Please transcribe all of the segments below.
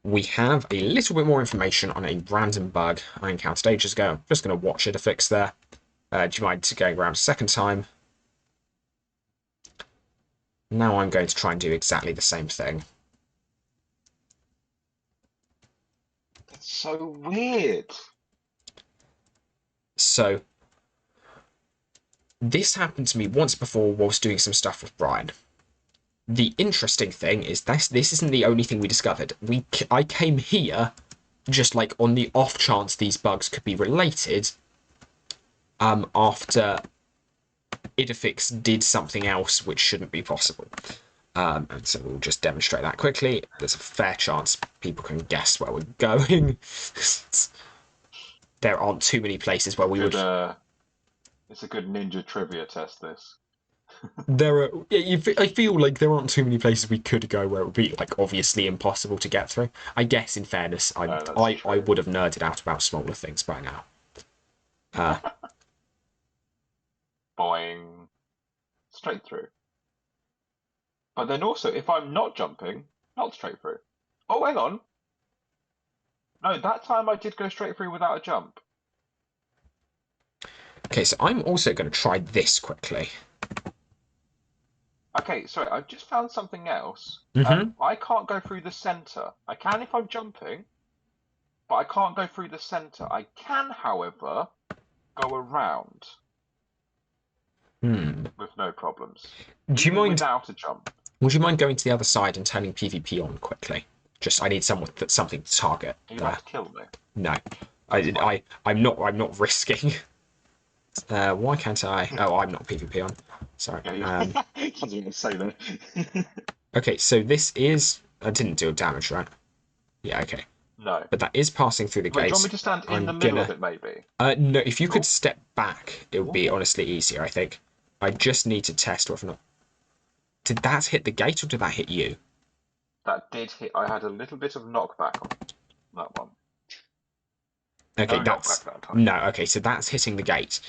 we have a little bit more information on a random bug I encountered ages ago. I'm just going to watch it a fix there. Do you mind going around a second time? Now I'm going to try and do exactly the same thing. That's so weird. So, this happened to me once before whilst doing some stuff with Brian. The interesting thing is this isn't the only thing we discovered. I came here just like on the off chance these bugs could be related after Idefix did something else which shouldn't be possible. And so we'll just demonstrate that quickly. There's a fair chance people can guess where we're going. There aren't too many places where we would. It's a good ninja trivia test, this. There are. I feel like there aren't too many places we could go where it would be like obviously impossible to get through. I guess in fairness, I would have nerded out about smaller things by now. Boing. Straight through. But then also, if I'm not jumping, not straight through. Oh, hang on. No, that time I did go straight through without a jump. Okay, so I'm also going to try this quickly. Okay, sorry, I've just found something else. Mm-hmm. I can't go through the center. I can if I'm jumping, but I can't go through the center. I can, however, go around. With no problems. Do you mind without a jump? Would you mind going to the other side and turning PvP on quickly? Just I need something to target. Are you about to kill me? No, I'm not risking. Why can't I? Oh, I'm not PvP on. Sorry. I was going to say that. Okay, so this is. I didn't do damage, right? Yeah. Okay. No. But that is passing through the Wait, do you gates. want me to stand in the middle of it, maybe? No, if you could step back, it would be honestly easier, I think. I just need to test whether or not. Did that hit the gate or did that hit you? That did hit. I had a little bit of knockback on that one. Okay, No that's knockback that time. no. Okay, so that's hitting the gate.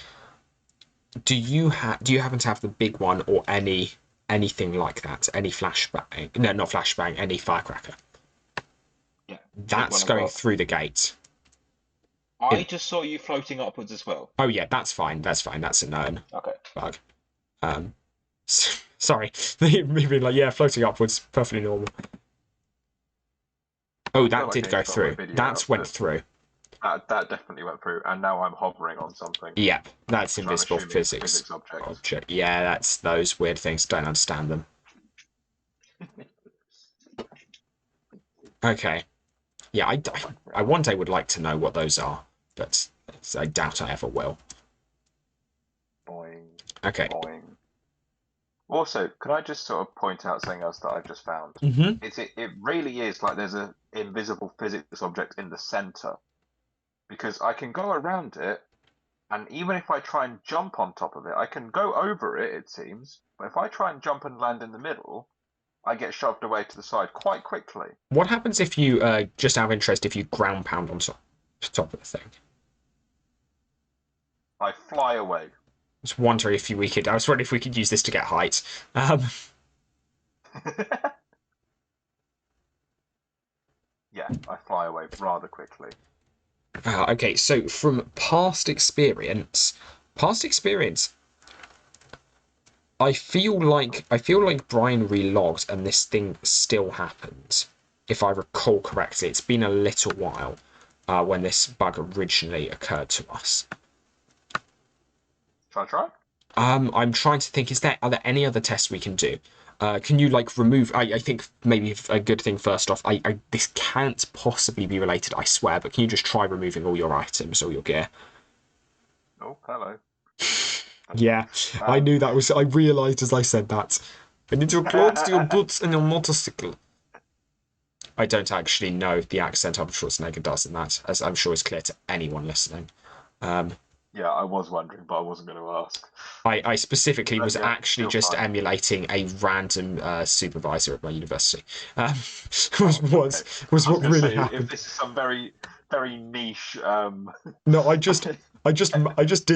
Do you happen to have the big one or anything like that? Any flashbang? No, not flashbang. Any firecracker? Yeah. That's going through the gate. I just saw you floating upwards as well. Oh yeah, that's fine. That's fine. That's a known bug. Sorry, me being like, yeah, floating upwards, perfectly normal. Oh, that did go through. That went through. That definitely went through, and now I'm hovering on something. Yep, that's invisible physics object. Yeah, that's those weird things. Don't understand them. Okay. Yeah, I one day would like to know what those are, but I doubt I ever will. Boing. Okay. Boing. Also, can I just sort of point out something else that I've just found? Mm-hmm. It really is like there's an invisible physics object in the center. Because I can go around it, and even if I try and jump on top of it, I can go over it, it seems. But if I try and jump and land in the middle, I get shoved away to the side quite quickly. What happens if you, just out of interest, if you ground pound on top of the thing? I fly away. I was wondering if we could use this to get height. Yeah, I fly away rather quickly. Okay, so from past experience, I feel like Brian relogged and this thing still happens. If I recall correctly, it's been a little while when this bug originally occurred to us. Shall I try? I'm trying to think. Are there any other tests we can do? Can you like remove? I think maybe a good thing first off. This can't possibly be related, I swear. But can you just try removing all your items, all your gear? Oh, hello. Yeah, I knew that was. I realised as I said that. I need your clothes, your boots, and your motorcycle. I don't actually know the accent Arnold Schwarzenegger does in that, as I'm sure is clear to anyone listening. Yeah, I was wondering, but I wasn't going to ask. I specifically was actually just emulating a random supervisor at my university. Was what really happened. If this is some very very niche. No, I just did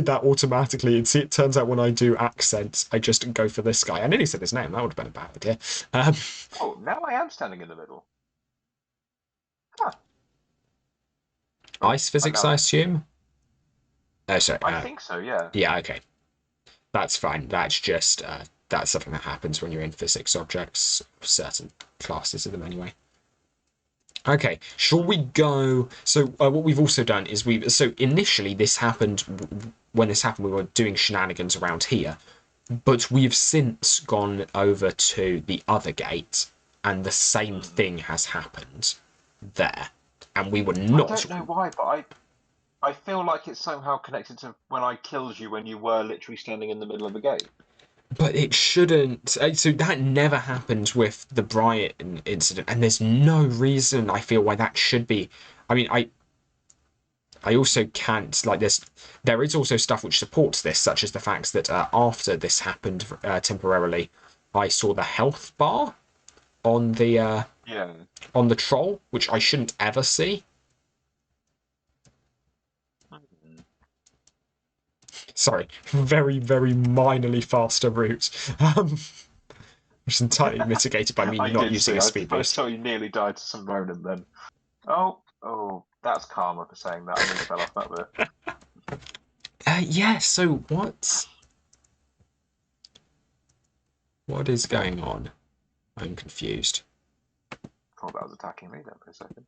that automatically. And see, it turns out when I do accents, I just go for this guy. I nearly said his name. That would have been a bad idea. Oh, now I am standing in the middle. Huh. Ice physics, I assume? Oh, sorry. I think so, yeah. Yeah, okay. That's fine. That's just, that's something that happens when you're in physics objects, certain classes of them anyway. Okay, shall we go? So what we've also done is so initially this happened, when this happened, we were doing shenanigans around here, but we've since gone over to the other gate, and the same thing has happened there, and we were not. I don't know why, but I feel like it's somehow connected to when I killed you when you were literally standing in the middle of the gate. But it shouldn't. So that never happened with the Brian incident, and there's no reason I feel why that should be. I mean, I also can't like there is also stuff which supports this, such as the fact that after this happened temporarily, I saw the health bar on the on the troll, which I shouldn't ever see. Sorry, very, very minorly faster route. Which is entirely mitigated by me not using a speed boost. I saw you nearly died to some Ronin then. Oh, that's karma for saying that. I nearly fell off that bit. Yeah, so what is going on? I'm confused. I thought that was attacking me then for a second.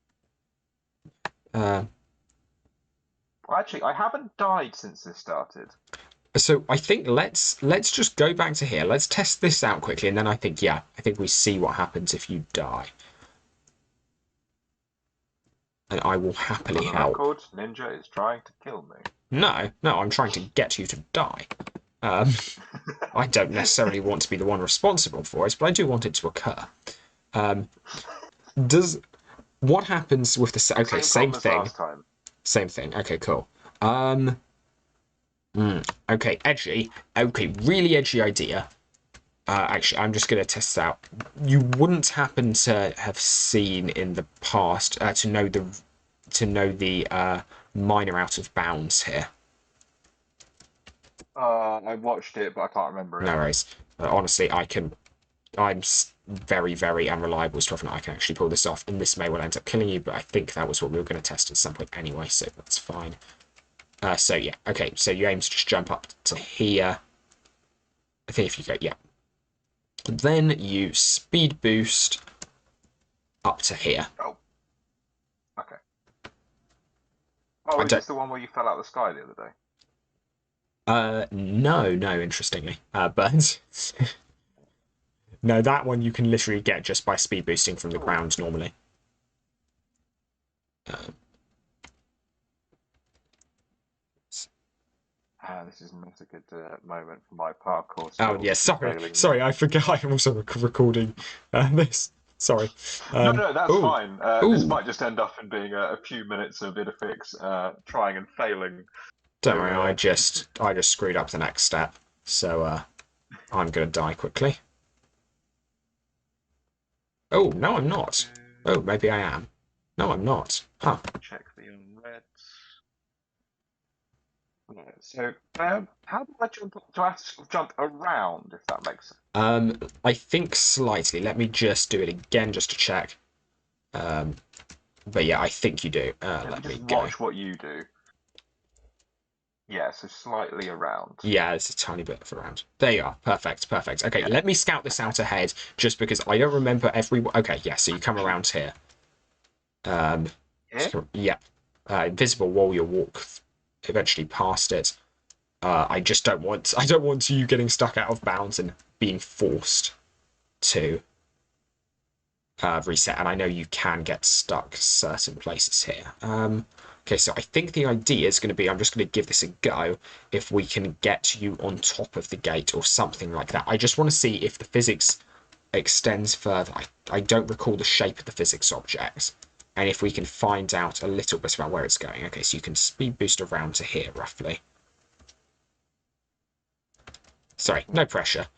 Well, actually, I haven't died since this started. So I think let's just go back to here. Let's test this out quickly, and then I think we see what happens if you die. And I will happily help. Record, Ninja is trying to kill me. No, I'm trying to get you to die. I don't necessarily want to be the one responsible for it, but I do want it to occur. What happens with the okay? Same thing. Same thing. Okay, cool. Okay, edgy. Okay, really edgy idea. Actually, I'm just going to test this out. You wouldn't happen to have seen in the past to know the miner out of bounds here. I watched it, but I can't remember it. No worries. Honestly, I'm very, very unreliable stuff, and I can actually pull this off, and this may well end up killing you, but I think that was what we were going to test at some point anyway, so that's fine. So yeah, okay, so you aim to just jump up to here. I think if you go, yeah. Then you speed boost up to here. Oh. Okay. Oh, is this the one where you fell out of the sky the other day? No, interestingly. But no, that one you can literally get just by speed boosting from the ground normally. This is not a good moment for my parkour. Oh yeah, sorry, I forgot. I'm also recording this. Sorry. No, that's fine. This might just end up in being a few minutes of Idafix trying and failing. Don't worry, I just screwed up the next step, so I'm gonna die quickly. Oh no, I'm not. Oh, maybe I am. No, I'm not. Huh. Check the unread. So, how do I jump? Do I have to jump around, if that makes sense? I think slightly. Let me just do it again just to check. But yeah, I think you do. Let me go. Watch what you do. Yeah, so slightly around. Yeah, it's a tiny bit of around. There you are. Perfect. Okay, let me scout this out ahead, just because I don't remember every... Okay, yeah, so you come around here. Yeah. Invisible wall, you'll walk eventually past it. I don't want you getting stuck out of bounds and being forced to reset. And I know you can get stuck certain places here. Okay, so I think the idea is going to be, I'm just going to give this a go, if we can get you on top of the gate or something like that. I just want to see if the physics extends further. I don't recall the shape of the physics object, and if we can find out a little bit about where it's going. Okay, so you can speed boost around to here, roughly. Sorry, no pressure.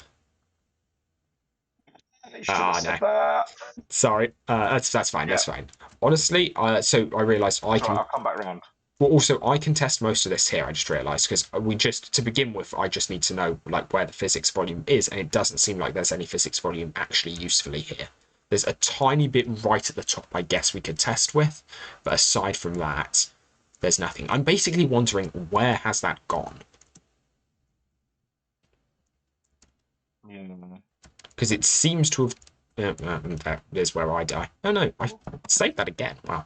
No. Sorry, that's fine. Yeah. That's fine. Honestly, so I realised I can. I'll come back round. Well, also I can test most of this here. I just realised because to begin with, I just need to know like where the physics volume is, and it doesn't seem like there's any physics volume actually usefully here. There's a tiny bit right at the top, I guess we could test with, but aside from that, there's nothing. I'm basically wondering, where has that gone? Because it seems to have... that is where I die. Oh no, I saved that again. Wow.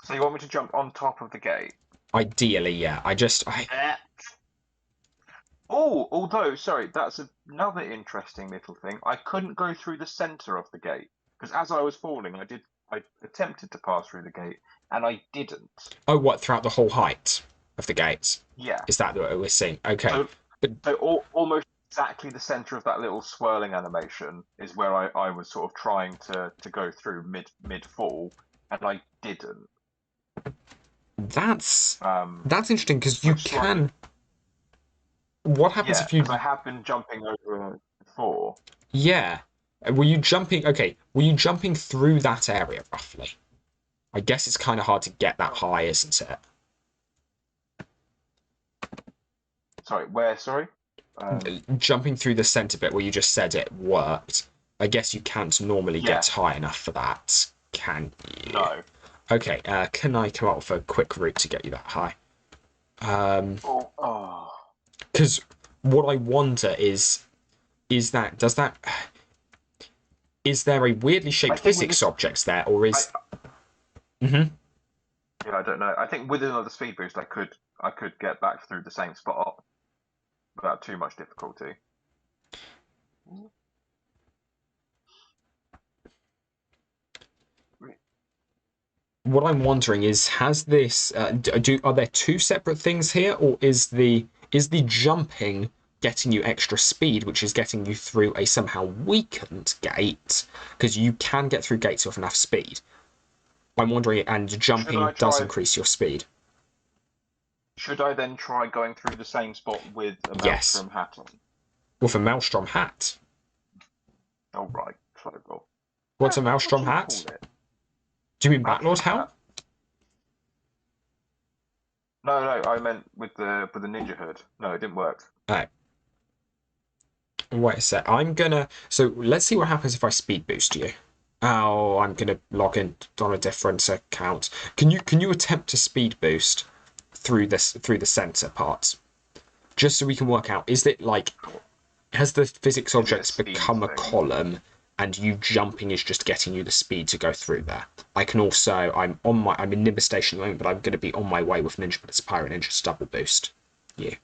So you want me to jump on top of the gate? Ideally, yeah. Oh, although, sorry, that's another interesting little thing. I couldn't go through the center of the gate because as I was falling, I attempted to pass through the gate and I didn't. Oh, what, throughout the whole height of the gates? Yeah. Is that what we're seeing? Okay. So, But almost exactly the center of that little swirling animation is where I was sort of trying to go through mid fall, and I didn't. that's Um, that's interesting because you which slightly, can. What happens yeah, if you? because I have been jumping over before. Yeah. Were you jumping? Okay. Were you jumping through that area roughly? I guess it's kind of hard to get that high, isn't it? Sorry, where? Sorry. Jumping through the center bit where you just said it worked. I guess you can't normally Yeah. get high enough for that, can you? No. Okay. Can I come up with a quick route to get you that high? Oh. Because what I wonder is that is there a weirdly shaped physics object there, or is? Yeah, I don't know. I think with another speed boost, I could get back through the same spot without too much difficulty. What I'm wondering is, has this are there two separate things here, or is the jumping getting you extra speed, which is getting you through a somehow weakened gate? Because you can get through gates with enough speed. I'm wondering, and jumping does increase your speed. Should I then try going through the same spot with a Yes. Maelstrom hat on? With a Maelstrom hat. Oh right, Flowball. What's a What Maelstrom do you hat? call it? Do you mean Maelstrom Batlord helm? hat. No, I meant with the ninja hood. No, it didn't work. Alright. Wait a sec. So let's see what happens if I speed boost you. Oh, I'm gonna log in on a different account. Can you attempt to speed boost through the center parts? Just so we can work out, is it like, has the physics objects become a column and you jumping is just getting you the speed to go through there? I can also, I'm in Nimbus Station at the moment, but I'm going to be on my way with Ninja Blitz Pirate Ninja's double boost. Yeah.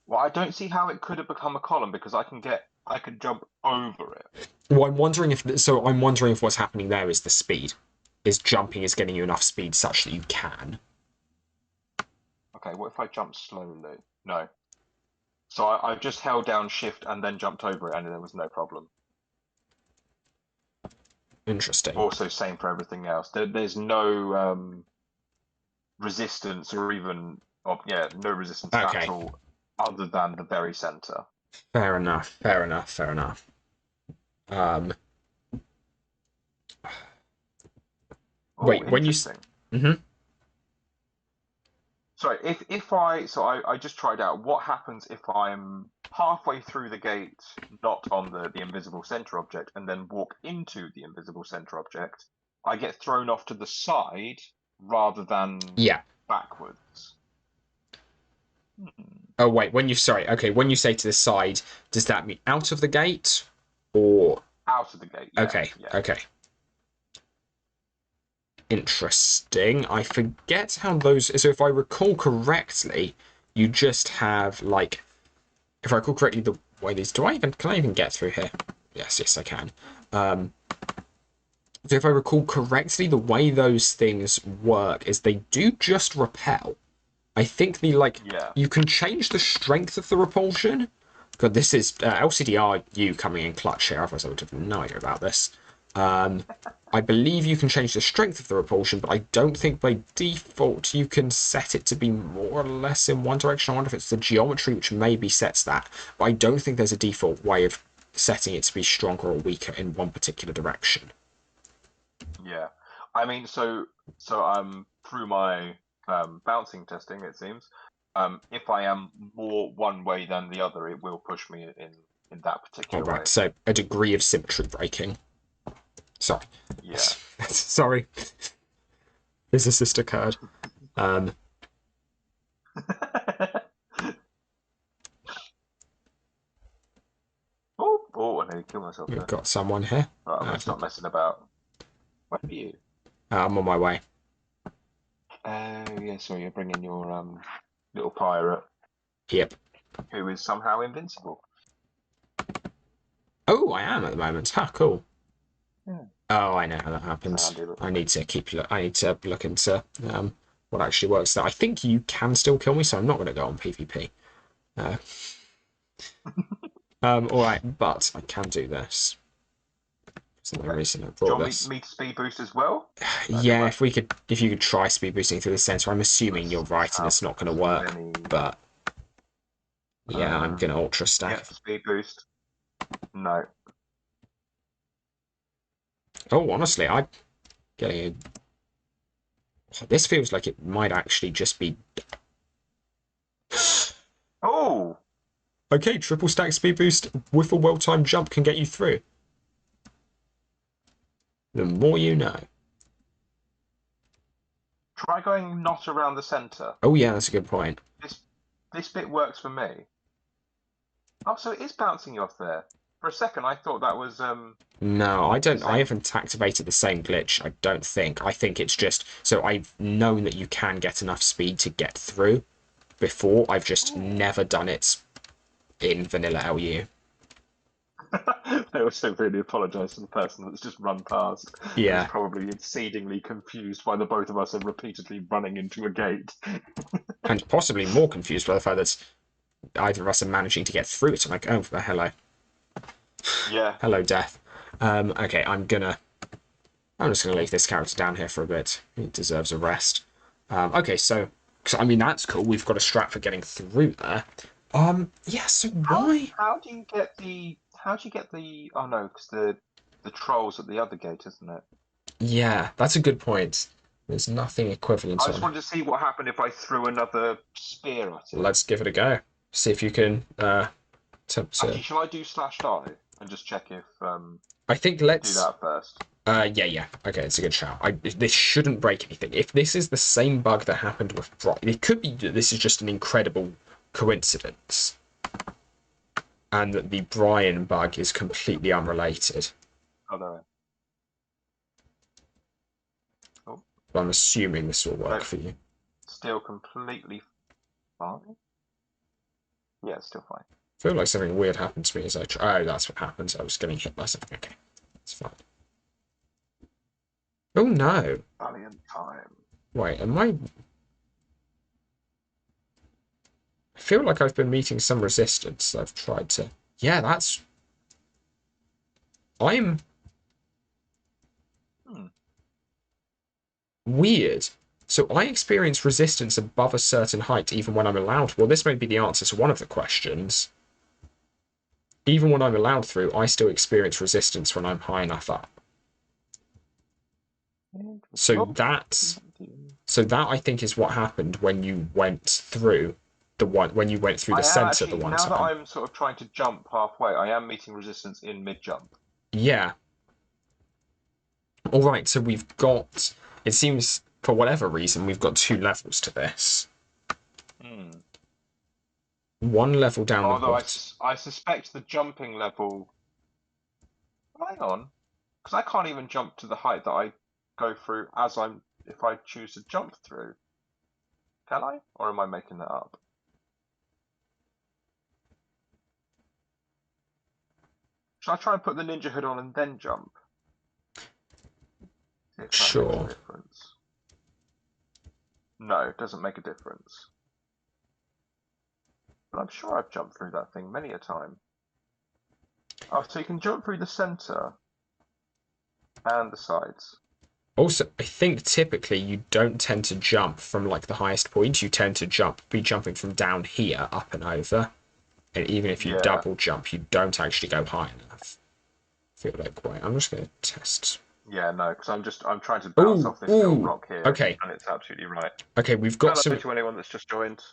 Well, I don't see how it could have become a column because I could jump over it. Well, I'm wondering if what's happening there is the speed. Is jumping is getting you enough speed such that you can. Okay, what if I jump slowly? No. So I just held down shift and then jumped over it and there was no problem. Interesting. Also, same for everything else. There's no resistance or even, no resistance at all other than the very center. Fair enough. Wait, when you... Sorry, I just tried out what happens if I'm halfway through the gate, not on the invisible center object, and then walk into the invisible center object. I get thrown off to the side rather than backwards. Oh wait, when you say to the side, does that mean out of the gate or out of the gate? Yeah, okay. Interesting. I forget how those. So if I recall correctly, you just have like, if I recall correctly, the way these. Can I even get through here? Yes, I can. So if I recall correctly, the way those things work is they do just repel. I think you can change the strength of the repulsion. God, this is LCDRU coming in clutch here. Otherwise, I would have no idea about this. I believe you can change the strength of the repulsion, but I don't think by default you can set it to be more or less in one direction. I wonder if it's the geometry which maybe sets that, but I don't think there's a default way of setting it to be stronger or weaker in one particular direction. Yeah, I mean, so through my bouncing testing, it seems, If I am more one way than the other, it will push me in that particular way. Alright, so a degree of symmetry breaking. Sorry. Yeah. Sorry. Physicist occurred. Oh, I nearly killed myself We've there. got someone here. Right, I'm going to stop messing about. Where are you? I'm on my way. Yeah, so you're bringing your little pirate. Yep. Who is somehow invincible. Oh, I am at the moment. Huh, cool. Yeah. Oh, I know how that happens. I need to look into what actually works there. I think you can still kill me, so I'm not going to go on PvP. All right, but I can do this. There's no reason I Do you brought want this. me to speed boost as well? Yeah, if you could try speed boosting through the center. I'm assuming you're right and it's not going to work, but yeah, I'm going to ultra stack. Yeah, speed boost. No. Oh, honestly, I'm getting. This feels like it might actually just be. Oh! Okay, triple stack speed boost with a well-timed jump can get you through. The more you know. Try going not around the center. Oh yeah, that's a good point. This bit works for me. Oh, so it is bouncing you off there. For a second, I thought that was No, I don't. I haven't activated the same glitch. I don't think. I think it's just so I've known that you can get enough speed to get through. Before, I've just never done it in vanilla LU. I also really apologise to the person that's just run past. Yeah. Who's probably exceedingly confused by the both of us are repeatedly running into a gate. And possibly more confused by the fact that either of us are managing to get through it. I'm like, oh, hello. Yeah. Hello, death. Okay, I'm just gonna leave this character down here for a bit. He deserves a rest. Okay, so I mean that's cool. We've got a strat for getting through there. Yeah. So why? How do you get the? Oh no, because the trolls at the other gate, isn't it? Yeah, that's a good point. There's nothing equivalent. I just wanted to see what happened if I threw another spear at it. Let's give it a go. See if you can. Actually, shall I do /die and just check if I think let's do that first. Yeah. Okay, it's a good shout. This shouldn't break anything. If this is the same bug that happened with Brian, it could be that this is just an incredible coincidence, and that the Brian bug is completely unrelated. Oh no. Oh. But I'm assuming this will work for you. Still completely fine. Yeah, it's still fine. I feel like something weird happened to me as I try. Oh, that's what happens. I was getting hit by something. Okay, it's fine. Oh no! Valiant time. Wait, am I? I feel like I've been meeting some resistance. I've tried to. Yeah, that's. I'm. Weird. So I experience resistance above a certain height even when I'm allowed. Well, this may be the answer to one of the questions. Even when I'm allowed through, I still experience resistance when I'm high enough up. So that I think is what happened when you went through when you went through the center the one time. Now that I'm sort of trying to jump halfway, I am meeting resistance in mid-jump. Yeah. All right, so we've got. It seems for whatever reason we've got 2 levels to this. One level down the Although I suspect the jumping level. Hang on, because I can't even jump to the height that I go through if I choose to jump through. Can I? Or am I making that up? Should I try and put the ninja hood on and then jump? Sure. No, it doesn't make a difference. But I'm sure I've jumped through that thing many a time. Oh, so you can jump through the center and the sides. Also, I think typically you don't tend to jump from like the highest point. You tend to be jumping from down here up and over. And even if you double jump, you don't actually go high enough. I feel like, wait, I'm just going to test. Yeah, no, because I'm trying to bounce off this little rock here. Okay. And it's absolutely right. Okay, we've got Hello to anyone that's just joined.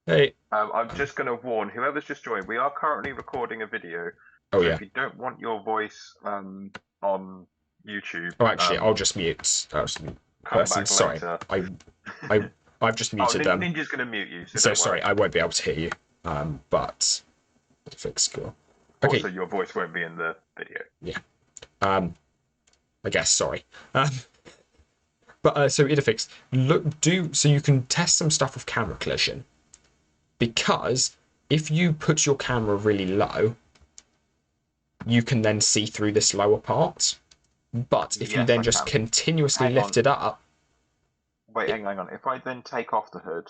Hey. I'm just going to warn whoever's just joined. We are currently recording a video, Oh so yeah. if you don't want your voice on YouTube, Oh, actually, I'll just mute come person. back Sorry, later. I've just Oh, muted them. Ninja's going to mute you, so So don't sorry, worry. I won't be able to hear you. But fix cool. Okay. Also, your voice won't be in the video. Yeah. I guess. Sorry. But so Idefix, so you can test some stuff with camera collision, because if you put your camera really low, you can then see through this lower part. But if you Yes, then I just can. continuously Hang lift on. it up, Wait, hang on. If I then take off the hood,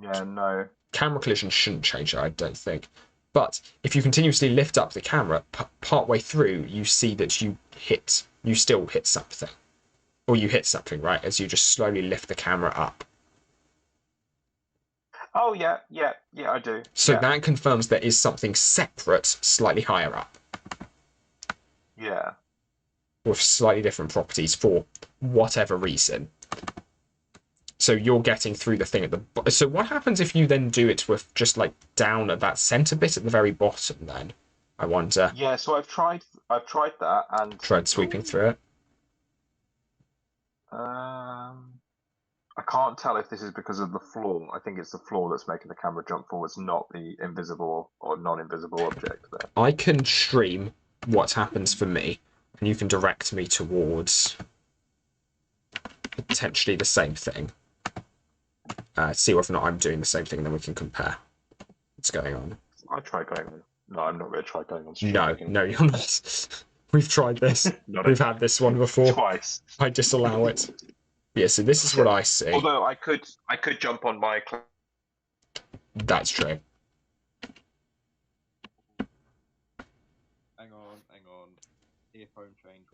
yeah, no. camera collision shouldn't change it, I don't think. But if you continuously lift up the camera, partway through, you see that you still hit something. Or you hit something, right, as you just slowly lift the camera up. Oh yeah, I do. So yeah. that confirms there is something separate, slightly higher up, Yeah. with slightly different properties for whatever reason. So you're getting through the thing at the. So what happens if you then do it with just like down at that center bit at the very bottom? Then I wonder. Yeah, so I've tried that and Tried sweeping through it. I can't tell if this is because of the floor. I think it's the floor that's making the camera jump forwards, not the invisible or non-invisible object there. I can stream what happens for me, and you can direct me towards potentially the same thing. See whether or not I'm doing the same thing, and then we can compare what's going on. I try going on. No, I'm not going to try going on stream. No, you're not. We've tried this. We've had this one before. Twice. I disallow it. Yeah, so this is what I see. Although I could jump on my. That's true. Hang on. Earphone change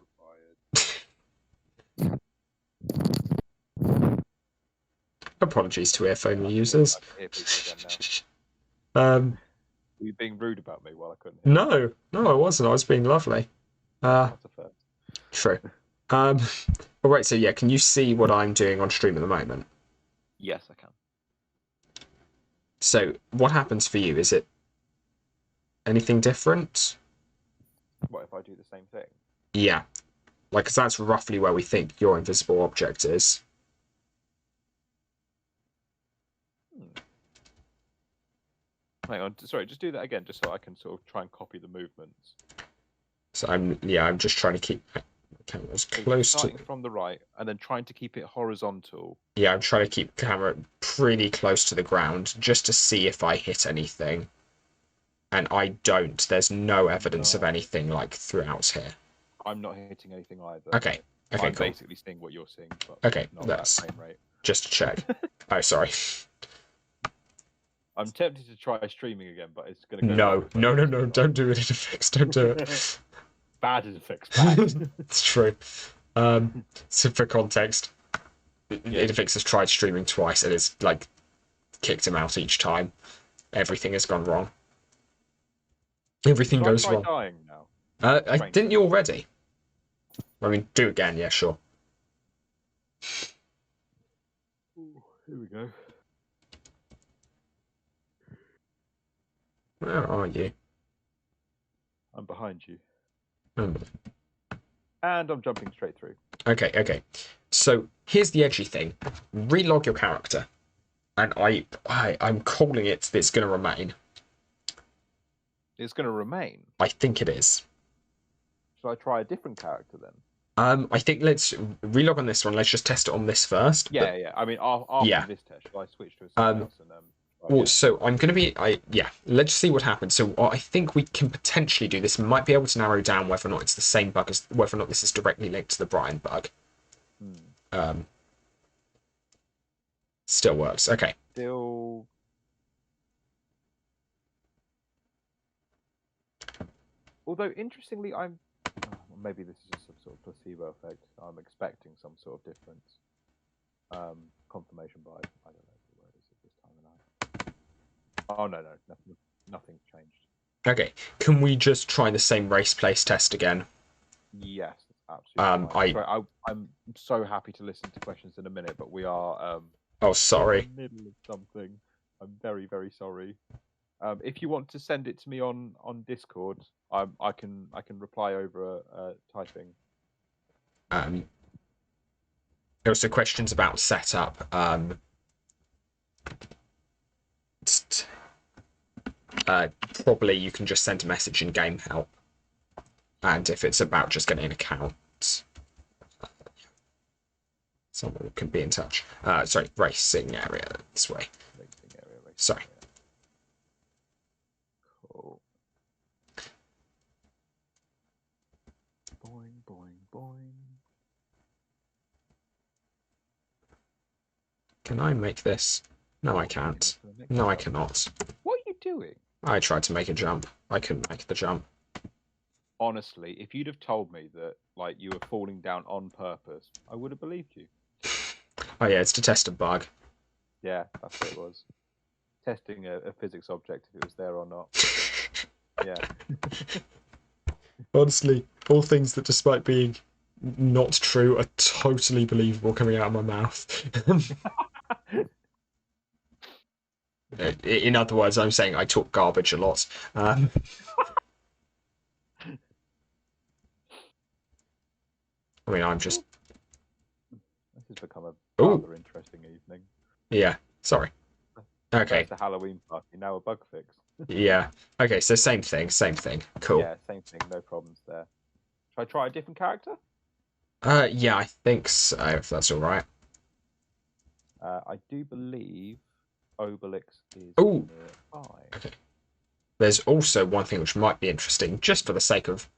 required. Apologies to earphone users. Were you being rude about me while I couldn't hear? No, I wasn't. I was being lovely. That's a first. True. All right. So yeah, can you see what I'm doing on stream at the moment? Yes, I can. So what happens for you? Is it anything different? What if I do the same thing? Yeah, like, 'cause that's roughly where we think your invisible object is. Hang on. Sorry, just do that again, just so I can sort of try and copy the movements. So I'm just trying to keep the camera as close to. Starting from the right, and then trying to keep it horizontal. Yeah, I'm trying to keep the camera pretty close to the ground just to see if I hit anything. And I don't. There's no evidence of anything like throughout here. I'm not hitting anything either. Okay. Okay, I'm cool. basically seeing what you're seeing, but Okay, not that's that frame rate. just to check. Oh, sorry. I'm tempted to try streaming again, but it's going to go. No, don't do it, Idefix. Don't do it. Bad Idefix. It's true. So for context, Idefix has tried streaming twice and it's like kicked him out each time. Everything has gone wrong. Everything goes wrong. Dying now. Didn't you already? I mean, do again, yeah, sure. Ooh, here we go. Where are you? I'm behind you. Oh. And I'm jumping straight through. Okay. So here's the edgy thing. Relog your character. And I'm calling it that it's going to remain. It's going to remain? I think it is. Should I try a different character then? I think let's relog on this one. Let's just test it on this first. Yeah. I mean, after this test, should I switch to something else? Well, so I'm going to be... let's see what happens. So I think we can potentially do this. We might be able to narrow down whether or not it's the same bug, as whether or not this is directly linked to the Brian bug. Still works. Okay. Still... Although, interestingly, maybe this is just some sort of placebo effect. I'm expecting some sort of difference. Confirmation bias. I don't know where it is at this time of night. Oh, no. Nothing's changed. Okay. Can we just try the same race place test again? Yes, absolutely. Sorry, I'm so happy to listen to questions in a minute, but we are Oh, sorry. In the middle of something. I'm very, very sorry. If you want to send it to me on Discord, I can reply over typing. Also, questions about setup. Probably you can just send a message in game help, and if it's about just getting an account, someone can be in touch. Sorry, racing area this way. Racing area. Sorry. Area. Cool. Boing, boing, boing. Can I make this? No, I can't. No, I cannot. What are you doing? I tried to make a jump. I couldn't make the jump. Honestly, if you'd have told me that like you were falling down on purpose, I would have believed you. Oh yeah, it's to test a bug. Yeah, that's what it was. Testing a physics object if it was there or not. Yeah. Honestly, all things that, despite being not true, are totally believable coming out of my mouth. In other words, I'm saying I talk garbage a lot. I mean, I'm just... This has become a rather interesting evening. Yeah, sorry. Okay. It's a Halloween party, now a bug fix. Yeah. Okay, so same thing. Cool. Yeah, same thing, no problems there. Should I try a different character? Yeah, I think so, if that's alright. I do believe Obelix is Ooh. nearby. Okay. There's also one thing which might be interesting, just for the sake of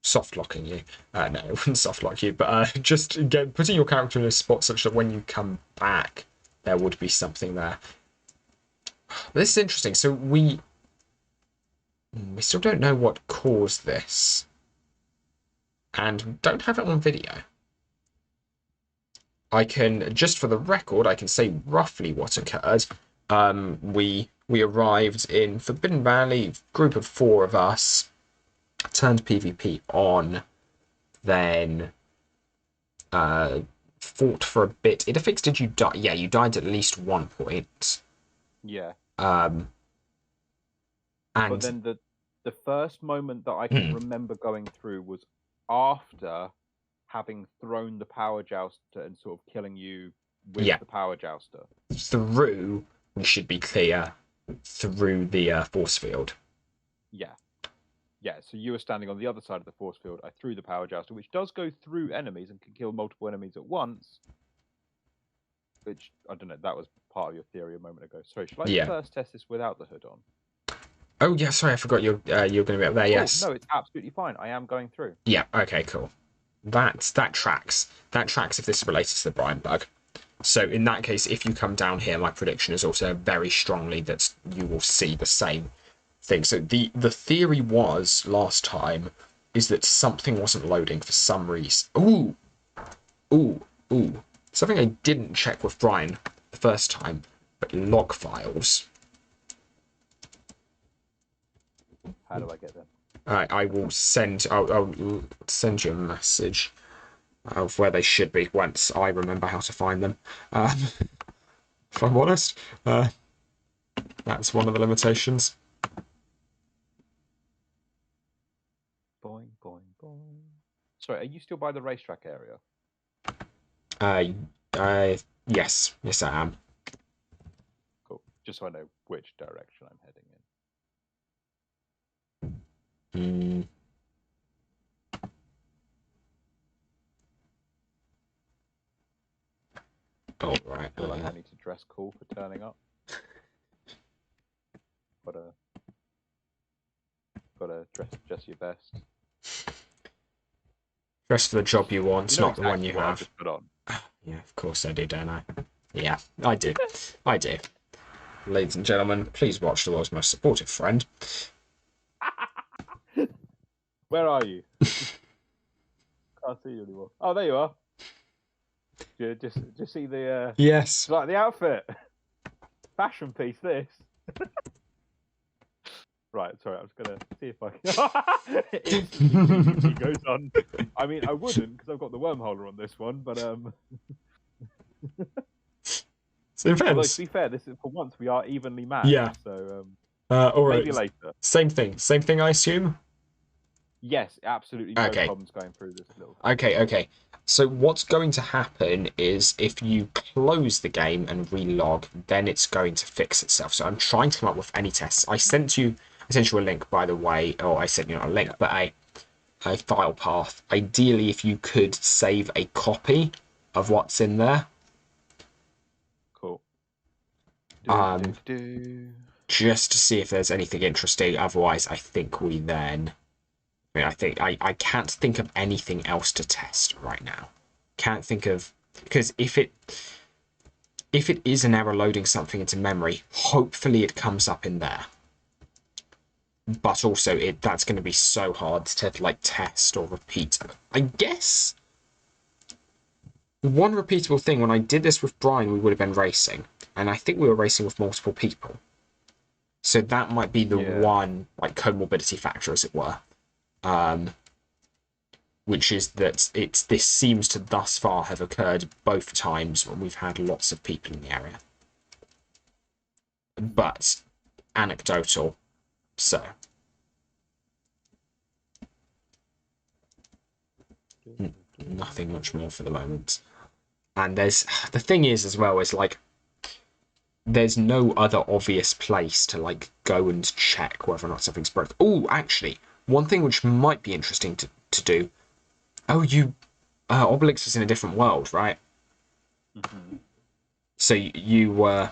soft locking you. No, it wouldn't soft lock you, but just putting your character in a spot such that when you come back, there would be something there. This is interesting. So we still don't know what caused this, and don't have it on video. I can, just for the record, I can say roughly what occurred. We arrived in Forbidden Valley, group of 4 of us, turned PvP on, then fought for a bit. Idefix, did you die? Yeah, you died at least 1 point. Yeah. And but then the first moment that I can remember going through was after having thrown the power jouster and sort of killing you with the power jouster. Through, we should be clear, through the force field. Yeah. Yeah, so you were standing on the other side of the force field. I threw the power jouster, which does go through enemies and can kill multiple enemies at once. Which, I don't know, that was part of your theory a moment ago. Sorry, should I first test this without the hood on? Oh, yeah, sorry, I forgot you're going to be up there, yes. No, it's absolutely fine. I am going through. Yeah, okay, cool. That tracks. That tracks if this is related to the Brian bug. So in that case, if you come down here, my prediction is also very strongly that you will see the same thing. So the theory was, last time, is that something wasn't loading for some reason. Ooh. Something I didn't check with Brian the first time, but log files. How do I get them? I will send. I'll send you a message of where they should be once I remember how to find them. If I'm honest, that's one of the limitations. Boing, boing, boing. Sorry, are you still by the racetrack area? Yes, I am. Cool. Just so I know which direction I'm heading in. All right. I feel like I need to dress cool for turning up. Gotta dress your best. Dress for the job you want, not the one you what I have. just put on. Yeah, of course I do, don't I? Yeah, I do. I do. Ladies and gentlemen, please watch the world's most supportive friend. Where are you? Can't see you anymore. Oh, there you are. Just see the yes, like the outfit. Fashion piece, this. Right, sorry, I was gonna see if I can. He goes on. I mean, I wouldn't because I've got the wormholer on this one, but So in Although fairness, to be fair, this is for once we are evenly matched. Yeah. So all right. maybe later. Same thing, I assume. Yes, absolutely no Okay. problems going through this little. Okay. So what's going to happen is if you close the game and relog, then it's going to fix itself. So I'm trying to come up with any tests. I sent you a link, by the way, or I sent you not a link, but a file path. Ideally, if you could save a copy of what's in there. Cool. Just to see if there's anything interesting. Otherwise, I think we then. I can't think of anything else to test right now. Can't think of, because if it is an error loading something into memory, hopefully it comes up in there. But also that's going to be so hard to like test or repeat. I guess one repeatable thing, when I did this with Brian, we would have been racing, and I think we were racing with multiple people. So that might be the one like comorbidity factor, as it were. Which is that this seems to thus far have occurred both times when we've had lots of people in the area. But anecdotal, so. Nothing much more for the moment. And the thing is as well, is like, there's no other obvious place to like go and check whether or not something's broken. Oh, actually, one thing which might be interesting to do. Oh, Obelix was in a different world, right? Mm-hmm. So you were.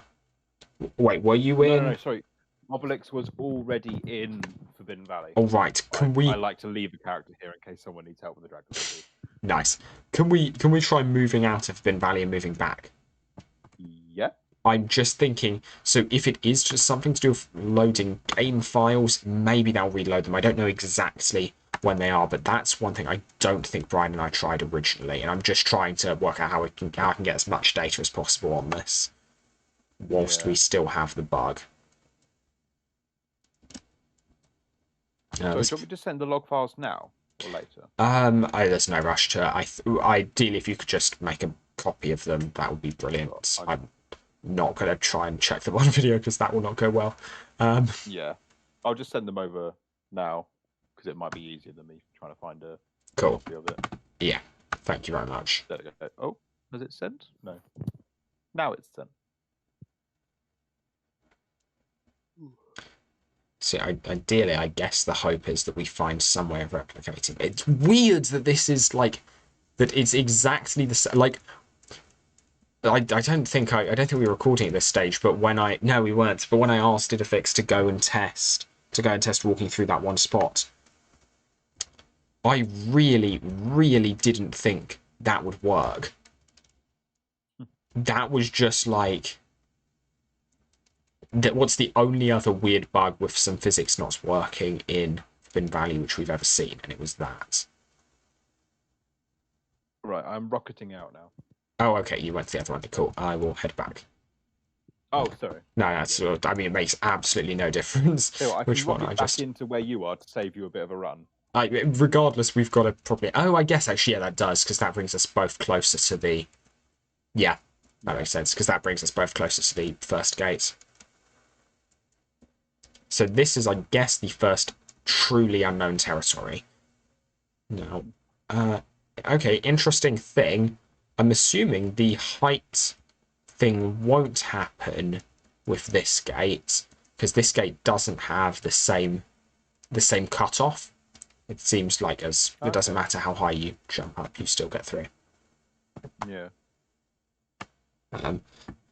Wait, were you in? No, sorry. Obelix was already in Forbidden Valley. Oh, right. I like to leave a character here in case someone needs help with the dragon. Nice. Can we try moving out of Forbidden Valley and moving back? Yeah. I'm just thinking, so if it is just something to do with loading game files, maybe they'll reload them. I don't know exactly when they are, but that's one thing I don't think Brian and I tried originally, and I'm just trying to work out how I can get as much data as possible on this, whilst we still have the bug. So do you want me to send the log files now or later? There's no rush to it. Ideally, if you could just make a copy of them, that would be brilliant. Sure. I'm not going to try and check them on video because that will not go well. Yeah, I'll just send them over now because it might be easier than me trying to find a copy of it. Yeah, thank you very much. There we go. Oh, has it sent? No. Now it's sent. So ideally, I guess the hope is that we find some way of replicating. It's weird that this is like that. It's exactly the same. Like, I don't think we were recording at this stage. But no, we weren't. But when I asked Idafix to go and test walking through that one spot, I really, really didn't think that would work. That was just like. What's the only other weird bug with some physics not working in Forbidden Valley which we've ever seen, and it was that. Right, I'm rocketing out now. Oh, okay, you went to the other one. Cool. I will head back. Oh, sorry. No, that's. I mean, it makes absolutely no difference. So I can which one? back into where you are to save you a bit of a run. Regardless, we've got to probably. Oh, I guess actually, yeah, that does, because that brings us both closer to the. Yeah, that makes sense, because that brings us both closer to the first gate. So this is, I guess, the first truly unknown territory. Now, okay, interesting thing. I'm assuming the height thing won't happen with this gate, because this gate doesn't have the same cutoff. It seems like it doesn't matter how high you jump up, you still get through. Yeah.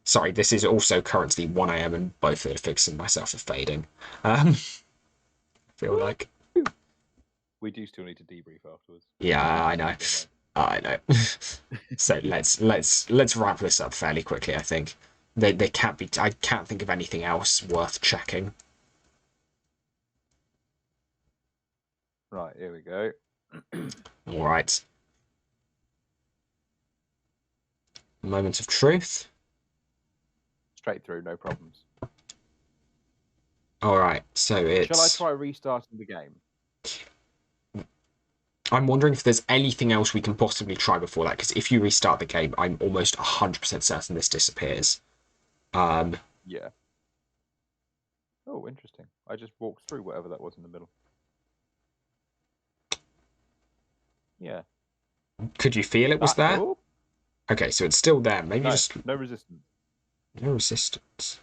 Sorry, this is also currently 1 AM and both Idafix and myself are fading. I feel like we do still need to debrief afterwards. Yeah, I know. So let's wrap this up fairly quickly. I think they can't be. I can't think of anything else worth checking. Right, here we go. All right. Moment of truth. Straight through, no problems. All right, so it's. Shall I try restarting the game? I'm wondering if there's anything else we can possibly try before that, because if you restart the game, I'm almost 100% certain this disappears. Yeah. Oh, interesting. I just walked through whatever that was in the middle. Yeah. Could you feel it was there? Oh, Okay, so it's still there. Maybe no, just no resistance. no resistance.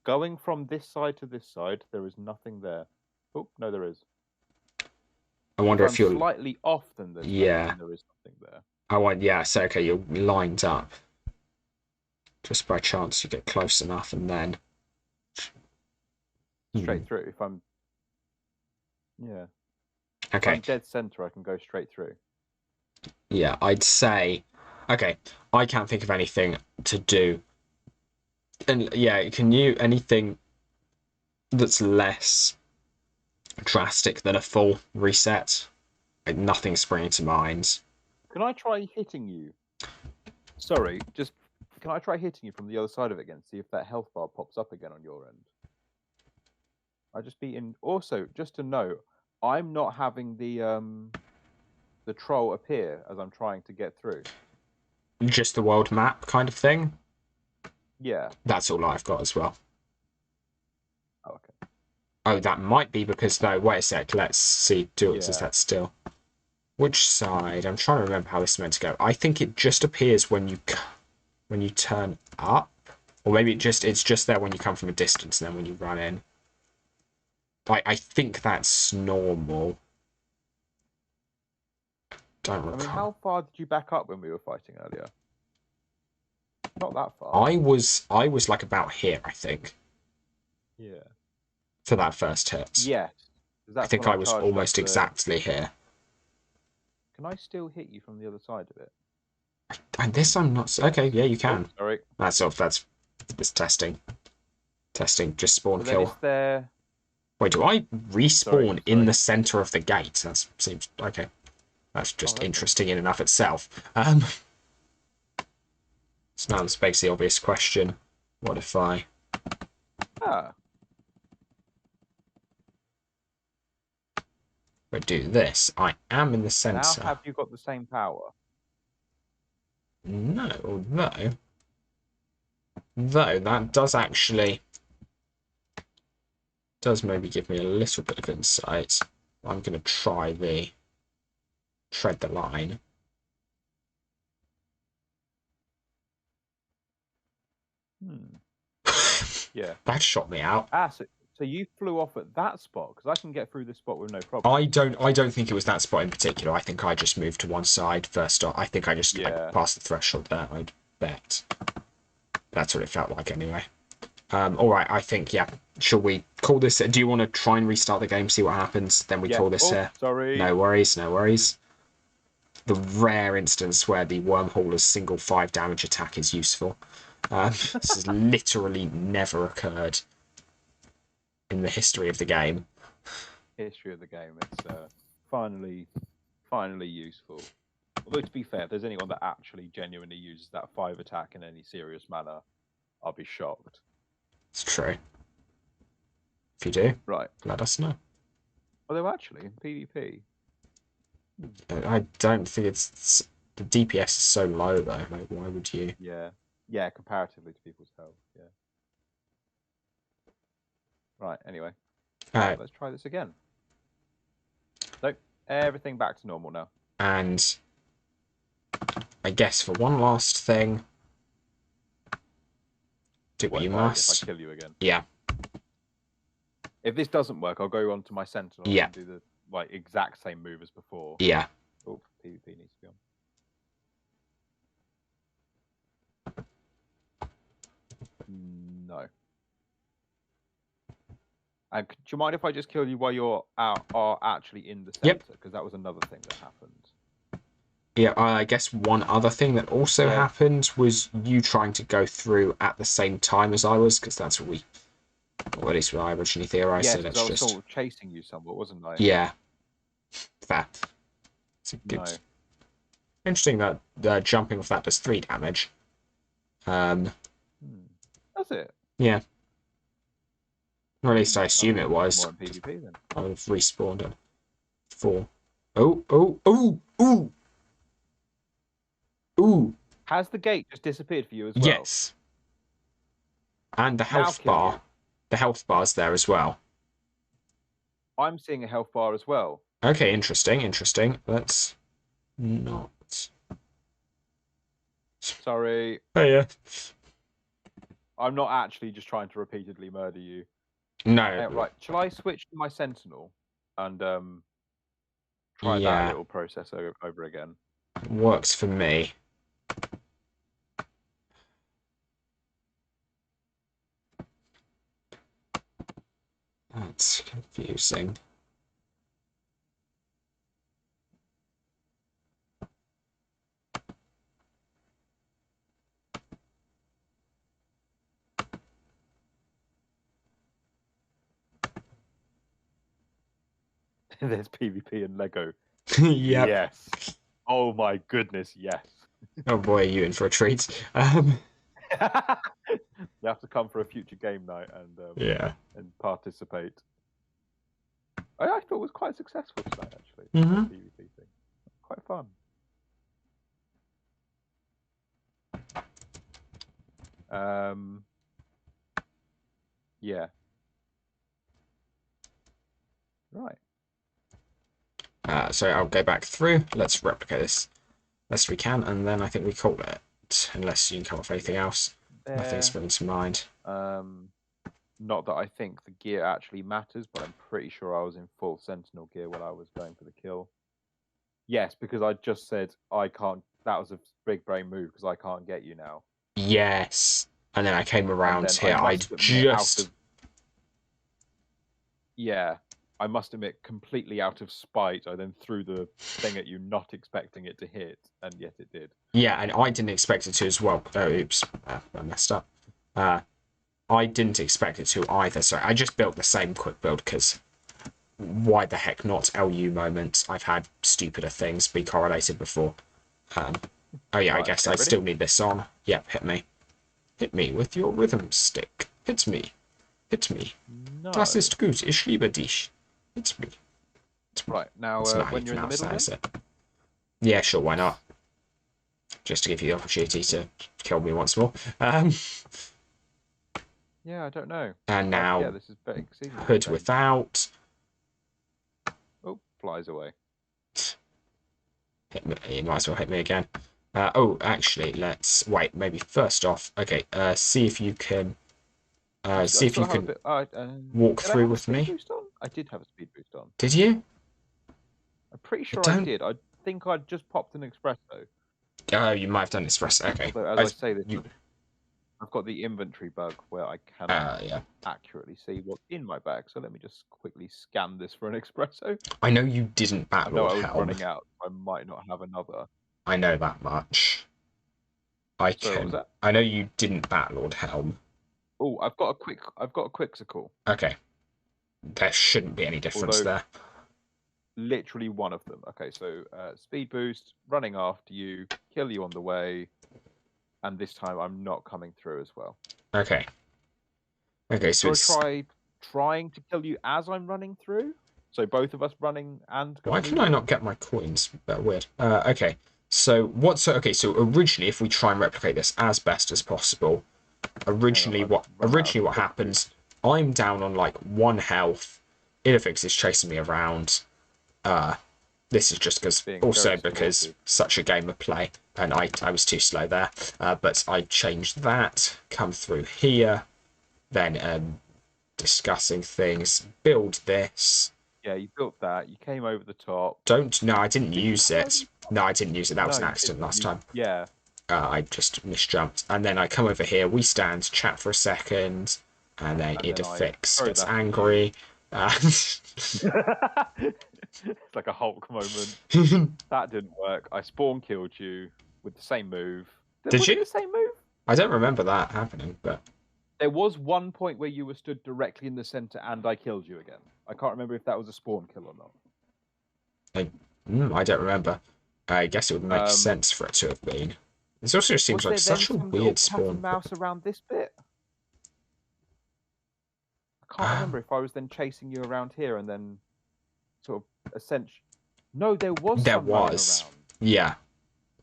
Going from this side to this side, there is nothing there. Oh, no, there is. I wonder If if I'm you're. slightly off than this, Yeah. then there is something there. I want. Yeah. So okay, you're lined up. Just by chance, you get close enough, and then Straight through. If I'm. Yeah. If Okay. I'm dead center, I can go straight through. Yeah, I'd say. Okay, I can't think of anything to do. And yeah, can you anything that's less drastic than a full reset? Like, nothing springing to mind. Can I try hitting you? Sorry, just can I try hitting you from the other side of it again? See if that health bar pops up again on your end. I just be in. Also, just to note, I'm not having the troll appear as I'm trying to get through. Just the world map kind of thing. Yeah. That's all I've got as well. Oh, okay. Oh, that might be because no. Wait a sec. Let's see. Is that still? Which side? I'm trying to remember how this is meant to go. I think it just appears when you turn up, or maybe it's just there when you come from a distance, and then when you run in. I think that's normal. Don't recall. I mean, how far did you back up when we were fighting earlier? Not that far. I was like about here, I think. Yeah. For that first hit. Yes. I think I was almost exactly here. Can I still hit you from the other side of it? And this I'm not. Okay, yeah, you can. Oh, sorry. That's testing. Testing. Just spawn So kill. is there... Wait, do I respawn in the center of the gate? That seems okay. That's just interesting in and of itself. So now this begs the obvious question: what if I? Do this? I am in the center. Now have you got the same power? No, though that does maybe give me a little bit of insight. I'm going to try tread the line. Yeah. That shot me out. So you flew off at that spot, because I can get through this spot with no problem. I don't think it was that spot in particular. I think I just moved to one side first off. I think I just passed the threshold there, I'd bet. That's what it felt like anyway. Alright, I think, yeah. Shall we call this? Do you want to try and restart the game, see what happens? Then we call this here. Sorry. No worries. The rare instance where the wormholer's single 5 damage attack is useful. This has literally never occurred in the history of the game. It's finally useful. Although to be fair, if there's anyone that actually genuinely uses that 5 attack in any serious manner, I'll be shocked. It's true. If you do, right, let us know. Although actually, in PvP, I don't think it's the DPS is so low though. Like, why would you? Yeah, comparatively to people's health. Yeah. Right. Anyway, let's try this again. So everything back to normal now. And I guess for one last thing, do what you must. If I kill you again. Yeah. If this doesn't work, I'll go on to my sentinel and do the exact same move as before. Yeah. Oh, PvP needs to be on. No. And do you mind if I just kill you while you're are actually in the center? Because that was another thing that happened. Yeah, I guess one other thing that also happened was you trying to go through at the same time as I was, because that's what or at least what I originally theorized. Yeah, so I was sort of chasing you somewhat, wasn't I? Yeah. Fair. It's a good. No. Interesting that jumping off that does 3 damage. Does it? Yeah. Or at least I assume it was. More in PvP then. I've respawned at 4. Oh! Ooh! Has the gate just disappeared for you as well? Yes. And the health bar. The health bar's there as well. I'm seeing a health bar as well. Okay, interesting. Let's not. Sorry. Oh yeah. I'm not actually just trying to repeatedly murder you. No. Right. Shall I switch to my sentinel and try that little process over again? Works for me. That's confusing. There's PvP and Lego. Yep. Yes. Oh my goodness, yes. Oh boy, are you in for a treat? You have to come for a future game night and participate. I thought it was quite successful tonight, actually. The PvP thing. Quite fun. Yeah. Right. So I'll go back through. Let's replicate this best we can, and then I think we call it. Unless you can come up with anything else. Nothing springs to mind. Not that I think the gear actually matters, but I'm pretty sure I was in full Sentinel gear when I was going for the kill. Yes, because I just said I can't. That was a big brain move because I can't get you now. Yes. And then I came around here. Yeah, I must admit, completely out of spite, I then threw the thing at you, not expecting it to hit, and yet it did. Yeah, and I didn't expect it to as well. Oh, oops. I messed up. I didn't expect it to either. Sorry, I just built the same quick build because why the heck not? LU moments. I've had stupider things be correlated before. Oh yeah, right, I guess I still need this on. Yep, hit me. Hit me with your rhythm stick. Hit me. Hit me. No. Das ist gut. Ich liebe dich. Hit me. Right, now when you're in the middle then? Yeah, sure, why not? Just to give you the opportunity to kill me once more. Yeah, I don't know. And now, yeah, this is hood without. Oh, flies away. Hit me. You might as well hit me again. Oh, actually, let's wait. Maybe first off, okay. See if you can. See if you can walk through with me. I did have a speed boost on. Did you? I'm pretty sure I did. I think I just popped an espresso. Oh, you might have done espresso. Okay. So as I say this, I've got the inventory bug where I cannot accurately see what's in my bag. So let me just quickly scan this for an espresso. I know you didn't Batlord Helm. I was running out. I might not have another. I know that much. I know you didn't Batlord Helm. Oh, I've got a Quixocle. Okay. There shouldn't be any difference there. Literally one of them. Okay, so speed boost, running after you, kill you on the way, and this time I'm not coming through as well. Okay. Okay, so trying to kill you as I'm running through. So both of us running and. Why can I not get my coins? That's weird. Okay. So so originally, if we try and replicate this as best as possible, originally what happens? I'm down on like 1 health. Idefix is chasing me around. This is just because such a game of play, and I was too slow there. But I changed that. Come through here, then discussing things. Build this. Yeah, you built that. You came over the top. No, I didn't use it. No, I didn't use it. That was an accident last time. Yeah. I just misjumped. And then I come over here, we stand, chat for a second, and then Idefix gets angry. It's like a Hulk moment. That didn't work. I spawn killed you with the same move. Did you? The same move? I don't remember that happening, but... There was one point where you were stood directly in the center and I killed you again. I can't remember if that was a spawn kill or not. I don't remember. I guess it would make sense for it to have been. This also seems like such a weird spawn. Mouse around this bit? I can't remember if I was then chasing you around here and then sort of essentially. No, there was. Around. Yeah.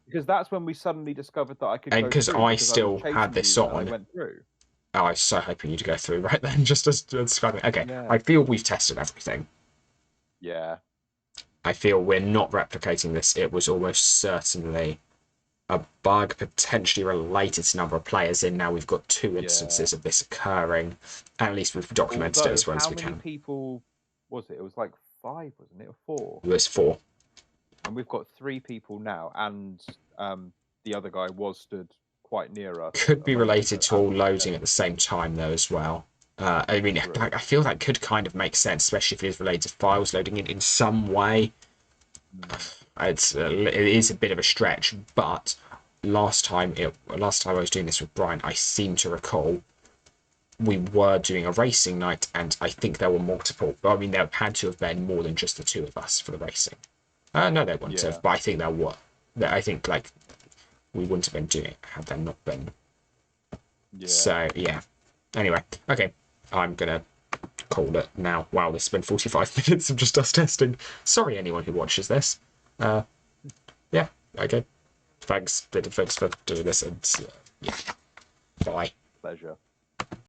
Because that's when we suddenly discovered that I could. And because I still had this on. I went through. Oh, I was so hoping you to go through right then, just as describing. Okay, Yeah. I feel we've tested everything. Yeah. I feel we're not replicating this. It was almost certainly a bug potentially related to number of players in. Now we've got 2 instances of this occurring. At least we've documented it as well as we How many can. people was it? It was like 5, wasn't it? Or 4? It was 4. And we've got 3 people now, and the other guy was stood quite near us. Could be a moment related ago to all at the loading end. at the same time, though, as well. I mean, True. I feel that could kind of make sense, especially if it is related to files loading in some way. It is a bit of a stretch, but last time I was doing this with Brian, I seem to recall we were doing a racing night, and I think there were multiple. I mean, there had to have been more than just the 2 of us for the racing. No, there wouldn't have, but I think there were. I think like we wouldn't have been doing it had there not been. Yeah. So yeah. Anyway, okay, I'm gonna call it now. Wow, this has been 45 minutes of just us testing. Sorry, anyone who watches this. Yeah, okay. Thanks for doing this, and yeah, bye. Pleasure.